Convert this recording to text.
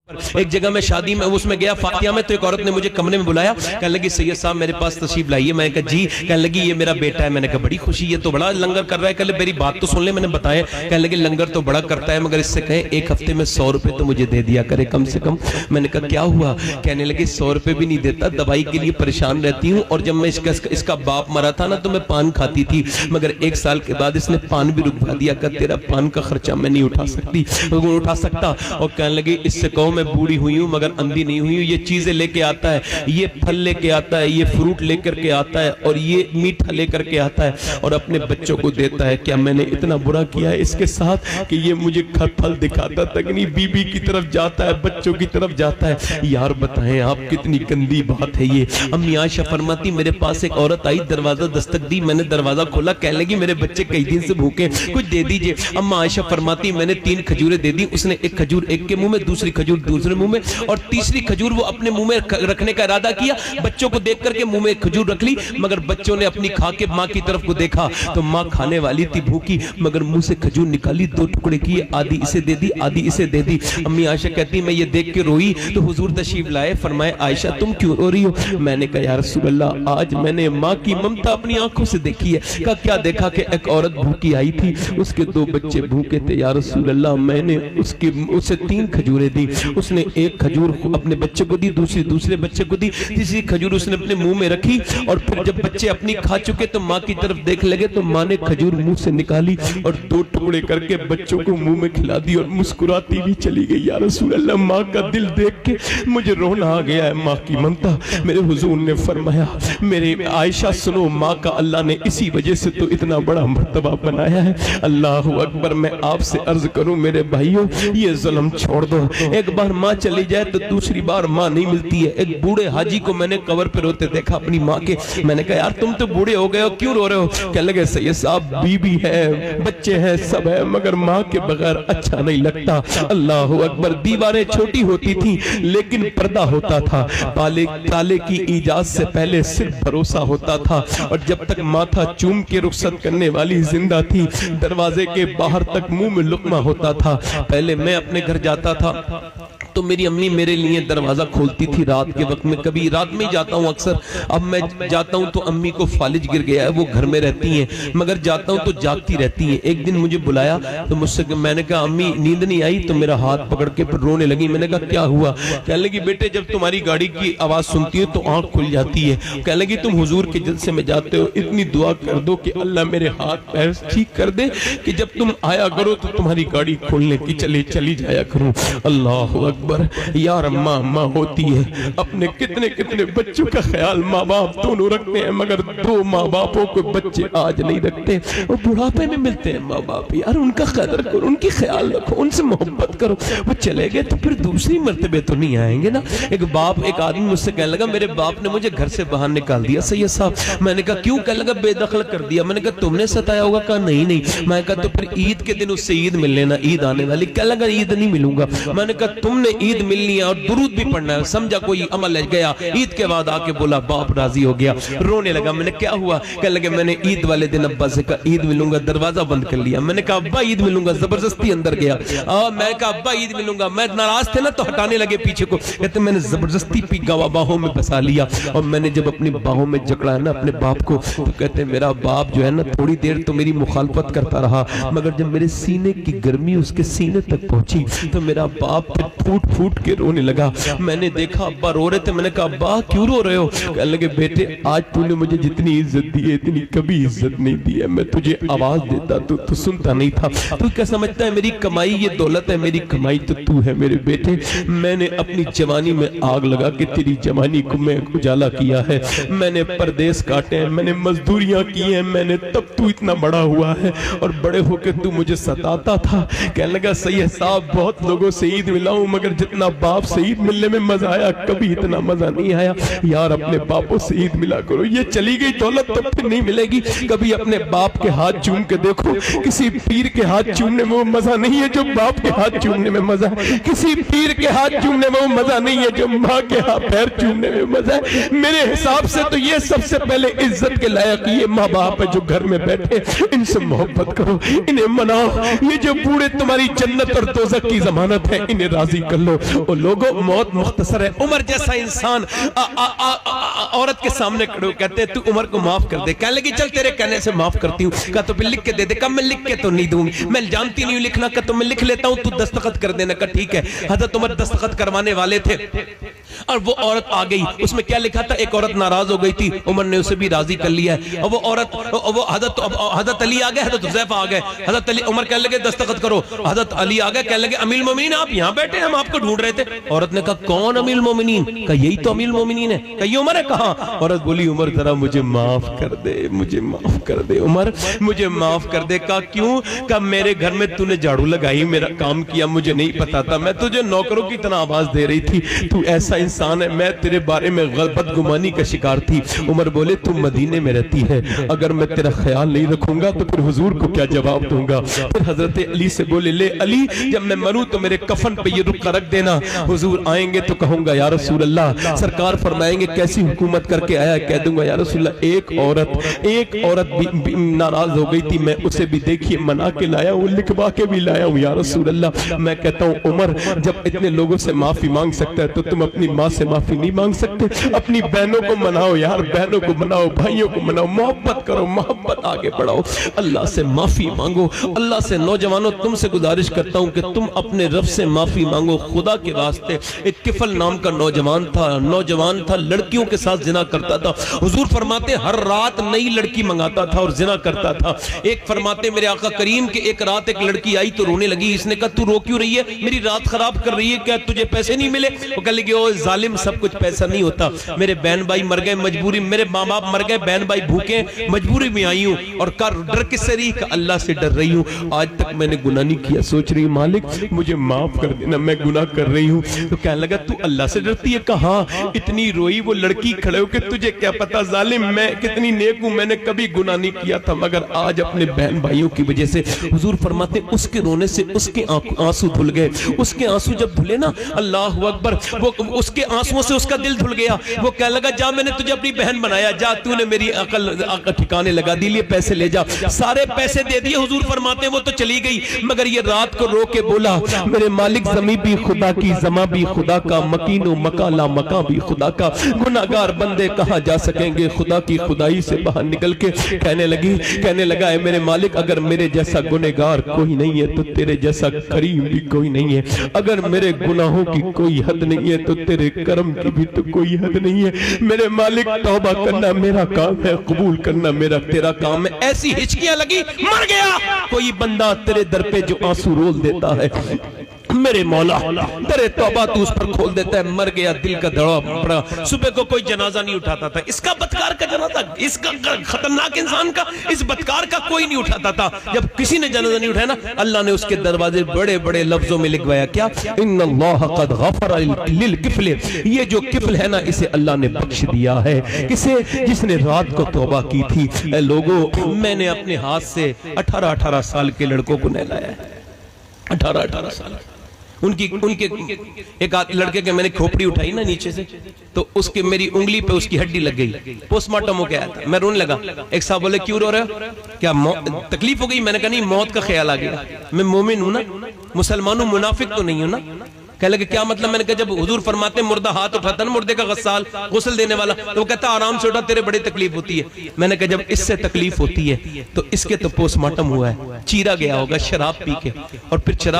ایک جگہ میں شادی میں اس میں گیا فاتحہ میں، تو ایک عورت نے مجھے کمرے میں بلایا، کہنے لگی سید صاحب میرے پاس تشریف لائیے. میں نے کہا جی. کہنے لگی یہ میرا بیٹا ہے. میں نے کہا بڑی خوشی، یہ تو بڑا لنگر کر رہا ہے. کہنے لگی میری بات تو سن لے. میں نے بتایا. کہنے لگی لنگر تو بڑا کرتا ہے مگر اس سے کہیں ایک ہفتے میں 100 روپے تو مجھے دے دیا کرے کم سے کم. میں نے کہا کیا ہوا؟ کہنے لگی 100 روپے بھی نہیں دیتا، دوائی کے لیے پریشان رہتی ہوں، اور جب میں اس کا باپ مرا تھا نا تو میں پان کھاتی تھی، مگر 1 سال کے بعد اس نے پان بھی رکوا دیا. کہ تیرا پان کا خرچہ میں نہیں اٹھا سکتا. اور کہنے لگی اس سے کہو میں بوڑھی ہوئی ہوں مگر اندھی نہیں ہوئی ہوں. یہ چیزیں لے کے آتا ہے، یہ پھل لے کے آتا ہے، یہ فروٹ لے کر کے آتا ہے، اور یہ میٹھا لے کر کے آتا ہے اور اپنے بچوں کو دیتا ہے. کیا میں نے اتنا برا کیا ہے اس کے ساتھ کہ یہ مجھے پھل دکھاتا تک نہیں، بی بی کی طرف جاتا ہے، بچوں کی طرف جاتا ہے. یار بتائیں آپ کتنی گندی بات ہے یہ. امی عائشہ فرماتی میرے پاس ایک عورت آئی، دروازہ دستک دی، میں نے دروازہ کھولا. کہنے لگی میرے بچے کئی دن سے بھوکے، کچھ دے دیجئے. اما عائشہ فرماتی میں نے 3 کھجوریں دے دی. اس نے ایک کھجور ایک کے منہ میں، دوسری کھجور دوسرے منہ میں، اور تیسری کھجور وہ اپنے منہ میں رکھنے کا ارادہ کیا. بچوں کو دیکھ کر کے منہ میں ایک کھجور رکھ لی، مگر بچوں نے اپنی کھا کے ماں کی طرف کو دیکھا تو ماں کھانے والی تھی بھوکی، مگر منہ سے کھجور نکالی، 2 ٹکڑے کیے، آدھی اسے دے دی آدھی اسے دے دی. امی عائشہ کہتی میں یہ دیکھ کے روئی تو حضور تشریف لائے. فرمائے عائشہ تم کیوں رو رہی ہو؟ میں نے کہا یا رسول اللہ آج میں نے ماں کی ممتا اپنی آنکھوں سے دیکھی ہے. کہا کیا دیکھا؟ کہ ایک عورت بھوکی آئی تھی، اس کے 2 بچے بھوکے تھے. یا رسول اللہ میں نے اسے 3 کھجوریں دی. اس نے ایک کھجور اپنے بچے کو دی، دوسرے بچے کو دی، تیسری کھجور اس نے اپنے منہ میں رکھی، اور پھر جب بچے اپنی کھا چکے تو ماں کی طرف دیکھ لگے تو ماں نے کھجور منہ سے نکالی اور 2 ٹکڑے کر کے بچوں کو منہ میں کھلا دی اور مسکراتی بھی چلی گئی. یا رسول اللہ ماں کا دل دیکھ کے مجھے رونا آ گیا ہے. ماں کی ممتا. میرے حضور نے فرمایا میرے عائشہ سنو، ماں کا اللہ نے اسی وجہ سے تو اتنا بڑا مرتبہ بنایا ہے. اللہ اکبر. میں آپ سے عرض کروں میرے بھائیوں یہ ظلم چھوڑ دو. ایک بار ماں چلی جائے تو دوسری بار ماں نہیں ملتی ہے. ایک بوڑھے حاجی کو میں نے قبر پہ روتے دیکھا اپنی ماں کے. میں نے کہا یار تم تو بوڑھے ہو گئے ہو کیوں رو رہے ہو؟ کہنے لگے سید صاحب بیوی ہے، بچے ہیں، سب ہے، مگر ماں کے بغیر اچھا نہیں لگتا. اللہ اکبر. دیواریں چھوٹی ہوتی تھیں لیکن پردہ ہوتا تھا. تالے کی ایجاد سے پہلے صرف بھروسہ ہوتا تھا، اور جب تک ماتھا چوم کے رخصت کرنے والی زندہ تھی دروازے کے باہر تک منہ میں لقمہ ہوتا تھا. پہلے میں اپنے گھر جاتا تھا تو میری امی میرے لیے دروازہ کھولتی تھی رات کے وقت میں. کبھی رات میں ہی جاتا ہوں اکثر. اب میں جاتا ہوں تو امی کو فالج گر گیا ہے، وہ گھر میں رہتی ہیں، مگر جاتا ہوں تو جاگتی رہتی ہیں. ایک دن مجھے بلایا تو مجھ سے میں نے کہا امی نیند نہیں آئی؟ تو میرا ہاتھ پکڑ کے پھر رونے لگی. میں نے کہا کیا ہوا؟ کہنے لگی بیٹے جب تمہاری گاڑی کی آواز سنتی ہے تو آنکھ کھل جاتی ہے. کہنے لگی تم حضور کے جلسے میں جاتے ہو، اتنی دعا کر دو کہ اللہ میرے ہاتھ پیر ٹھیک کر دے کہ جب تم آیا کرو تو تمہاری گاڑی کھولنے کی چلی جایا کروں. اللہ اکبر. یار ماں ہوتی ہے، اپنے کتنے بچوں کا خیال ماں باپ دونوں رکھتے ہیں، مگر 2 ماں باپوں کو بچے آج نہیں رکھتے. وہ بڑھاپے میں ملتے ہیں ماں باپ. یار ان کا قدر کرو، ان کی خیال رکھو، ان سے محبت کرو. وہ چلے گئے تو پھر دوسری مرتبے تو نہیں آئیں گے نا. ایک آدمی مجھ سے کہنے لگا میرے باپ نے مجھے گھر سے باہر نکال دیا سید صاحب. میں نے کہا کیوں؟ کہنے لگا بے دخل کر دیا. میں نے کہا تم نے ستایا ہوگا؟ کہا نہیں. میں نے کہا تو پھر عید کے دن اس سے عید مل لینا، عید آنے والی. کہنے لگا عید نہیں ملوں گا. میں نے کہا تم نے عید ملنی ہے اور درود بھی پڑھنا ہے. سمجھا کوئی عمل ہے گیا. عید کے بعد آ کے بولا باپ راضی ہو گیا، رونے لگا. میں نے کیا ہوا؟ کہنے لگے میں نے عید والے دن ابا سے کہا عید ملوں گا، دروازہ بند کر لیا. میں نے کہا ابا عید ملوں گا، زبردستی اندر گیا. میں نے کہا ابا عید ملوں گا. میں ناراض تھے نا تو ہٹانے لگے پیچھے کو. کہتے میں نے زبردستی باہوں میں بسا لیا. اور میں نے جب اپنی باہوں میں جکڑا ہے نا اپنے باپ کو تو کہتے میرا باپ جو ہے نا تھوڑی دیر تو میری مخالفت کرتا رہا، مگر جب میرے سینے کی گرمی اس کے سینے تک پہنچی تو میرا باپ پھر پھوٹ کے رونے لگا. میں نے دیکھا ابا رو رہے تھے. میں نے کہا ابا کیوں رو رہے ہو؟ کہنے لگے بیٹے آج تو نے مجھے جتنی عزت دی ہے اتنی کبھی عزت نہیں دی ہے. میں تجھے آواز دیتا تو سنتا نہیں تھا. تو کیا سمجھتا ہے میری کمائی یہ دولت ہے؟ میری کمائی تو ہے میرے بیٹے. میں نے اپنی جوانی میں آگ لگا کے تیری جوانی کو میں اجالا کیا ہے. میں نے پردیس کاٹے ہیں، میں نے مزدوریاں کی ہیں، میں نے تب تو اتنا بڑا ہوا ہے اور بڑے ہو کے تو مجھے ستاتا تھا. کہنے لگا سید صاحب بہت لوگوں سے عید ملا ہوں مگر جتنا باپ سے عید ملنے میں مزہ آیا کبھی اتنا مزہ نہیں آیا. یار اپنے باپوں سے عید ملا کرو. یہ چلی گئی دولت تو پھر نہیں ملے گی. کبھی اپنے باپ کے ہاتھ چوم کے دیکھو. کسی پیر کے ہاتھ چومنے میں وہ مزہ نہیں ہے جو باپ کے ہاتھ چومنے میں مزہ ہے. کسی پیر کے ہاتھ چومنے میں وہ مزہ نہیں ہے جو ماں کے ہاتھ پیر چومنے میں مزہ ہے. میرے حساب سے تو یہ سب سے پہلے عزت کے لائق یہ ماں باپ ہے جو گھر میں بیٹھے. ان سے محبت کرو، انہیں مناؤ. یہ جو بوڑھے تمہاری جنت اور دوزخ کی ضمانت ہے انہیں راضی کرو. کر لو. او لوگوں موت مختصر ہے. عمر جیسا انسان عورت کے سامنے کھڑے کہتے ہیں تو عمر کو معاف کر دے. کہنے لگی چل تیرے کہنے سے معاف کرتی ہوں. کہا تو پھر لکھ کے دے دے. کہا میں لکھ کے تو نہیں دوں گی, میں جانتی نہیں ہوں لکھنا. کہا تو میں لکھ لیتا ہوں, تو دستخط کر دینا. کہا ٹھیک ہے. حضرت عمر دستخط کروانے والے تھے اور وہ عورت آ گئی. اس میں کیا لکھا تھا؟ ایک عورت ناراض ہو گئی تھی, عمر نے اسے بھی راضی کر لیا ہے. اور وہ عورت, وہ حضرت علی آ گئے, حضرت حذیفہ آ گئے. حضرت علی, عمر کہنے لگے دستخط کرو. حضرت علی آ گئے, کہنے لگے امیر المومنین آپ یہاں بیٹھے, ہم آپ کو ڈھونڈ رہے تھے. عورت نے کہا کون امیر المومنین؟ کہا یہی تو امیر المومنین ہے. کہا یہ عمر ہے. کہا. عورت بولی عمر ذرا مجھے معاف کر دے, مجھے معاف کر دے عمر, مجھے معاف کر دے. کہا کیوں؟ کہا میرے گھر میں تو نے جھاڑو لگائی, میرا کام کیا, مجھے نہیں پتا تھا, میں تجھے نوکروں کی طرح آواز دے رہی تھی, تو ایسا انسان ہے, میں تیرے بارے میں بدگمانی کا شکار تھی. عمر بولے تو مدینے میں رہتی ہے, اگر میں تیرا خیال نہیں رکھوں گا تو پھر حضور کو کیا جواب دوں گا؟ پھر حضرت علی سے بولے لے علی, جب میں مروں تو میرے کفن پہ یہ رکھا رکھ دینا, حضور آئیں گے تو کہوں گا یا رسول اللہ. سرکار فرمائیں گے کیسی حکومت کر کے آیا؟ کہہ دوں گا یا رسول اللہ ایک عورت بھی ناراض ہو گئی تھی, میں اسے بھی دیکھیے منا کے لایا ہوں, لکھوا کے بھی لایا ہوں یا رسول اللہ. میں کہتا ہوں عمر جب اتنے لوگوں سے معافی مانگ سکتا ہے تو تم اپنی ماں سے معافی نہیں مانگ سکتے؟ اپنی بہنوں کو مناؤ یار, بہنوں کو مناؤ, بھائیوں کو مناؤ, محبت کرو, محبت آگے بڑھاؤ, اللہ سے معافی مانگو. اللہ سے نوجوانوں تم سے گزارش کرتا ہوں کہ تم اپنے رب سے معافی مانگو خدا کے واسطے. ایک کفل نام کا نوجوان تھا, لڑکیوں کے ساتھ زنا کرتا تھا. حضور فرماتے ہر رات نئی لڑکی منگاتا تھا اور زنا کرتا تھا. ایک فرماتے میرے آقا کریم کہ ایک رات ایک لڑکی آئی تو رونے لگی. اس نے کہا تو رو کیوں رہی ہے, میری رات خراب کر رہی ہے, کیا تجھے پیسے نہیں ملے؟ وہ کہنے لگی او ظالم, سب کچھ پیسہ نہیں ہوتا, میرے بہن بھائی مر گئے مجبوری, میرے ماں باپ مر گئے, بہن بھائی بھوکے, مجبوری میں آئی ہوں. اور ڈر کس سے رہی؟ کہ اللہ سے ڈر رہی ہوں, آج تک میں نے گناہ نہیں کیا. سوچ رہی مالک مجھے معاف کر دینا, میں گناہ کر رہی ہوں. تو کہنے لگا تو اللہ سے ڈرتی ہے؟ کہا ہاں. اتنی روئی وہ لڑکی کھڑے ہو کہ تجھے کیا پتا ظالم میں کتنی نیک ہوں, میں نے کبھی گناہ نہیں کیا تھا مگر آج اپنے بہن بھائیوں کی وجہ سے. حضور فرماتے اس کے رونے سے اس کے آنسو دھل گئے. اس کے آنسو جب دھلے نا, اللہ اکبر, وہ اس کے آنسووں سے اس کا دل دھل گیا. وہ کہنے لگا جا میں نے تجھے اپنی بہن بنایا, جا تو نے میری عقل ٹھکانے لگا دی, لیے پیسے لے جا. سارے پیسے دے دیے. حضور فرماتے ہیں وہ تو چلی گئی مگر یہ رات کو رو کے بولا میرے مالک زمین بھی خدا کی, زماں بھی خدا کا, مکین و مکالا مکان بھی خدا کا, گناہگار بندے کہاں جا سکیں گے خدا کی خدائی سے باہر نکل کے. کہنے لگا اے میرے مالک اگر میرے جیسا گنہگار کوئی نہیں ہے تو تیرے جیسا کریم بھی کوئی نہیں ہے, اگر میرے گناہوں کی کوئی حد نہیں ہے تو تیرے کرم کی بھی تو کوئی حد نہیں ہے. میرے مالک توبہ کرنا میرا کام ہے, قبول کرنا میرا تیرا کام ہے. ایسی ہچکیاں لگی, مر گیا. کوئی بندہ تیرے در پہ جو آنسو رول دیتا ہے میرے مولا تیرے توبہ تو اس پر کھول دیتا ہے, مر گیا, دل کا دڑا پڑا. صبح کو کوئی جنازہ نہیں اٹھاتا تھا, اس کا بدکار کا جنازہ, اس کا خطرناک انسان کا, اس بدکار کا کوئی نہیں اٹھاتا تھا. جب کسی نے جنازہ نہیں اٹھایا نا, اللہ نے اس کے دروازے بڑے بڑے لفظوں میں لکھوایا کیا, ان اللہ قد غفر للکفل, یہ جو کفل ہے نا اسے اللہ نے بخش دیا ہے. کسے؟ جس نے رات کو توبہ کی تھی. اے لوگوں میں نے اپنے ہاتھ سے 18 سال کے لڑکوں کو نہلایا ہے, 18 سال. ان کے ایک لڑکے کے میں نے کھوپڑی اٹھائی نا نیچے سے, تو اس کے میری انگلی پہ اس کی ہڈی لگ گئی. پوسٹ مارٹم ہو کے آیا تھا, میں رونے لگا. ایک صاحب بولے کیوں رو رہے ہو, کیا تکلیف ہو گئی؟ میں نے کہا نہیں, موت کا خیال آ گیا. میں مومن ہوں نا, مسلمان ہوں, منافق تو نہیں ہوں نا. کہنے لگے کیا مطلب؟ میں نے کہا جب حضور فرماتے مردہ ہاتھ اٹھاتا نا, مردے کا غسال, غسل دینے والا, تو وہ کہتا آرام سے اٹھا, تیرے بڑی تکلیف ہوتی ہے. میں نے کہا جب اس سے تکلیف ہوتی ہے تو اس کے تو پوسٹ مارٹم ہوا ہے, چیرا گیا ہوگا شراب پی کے, اور پھر شراب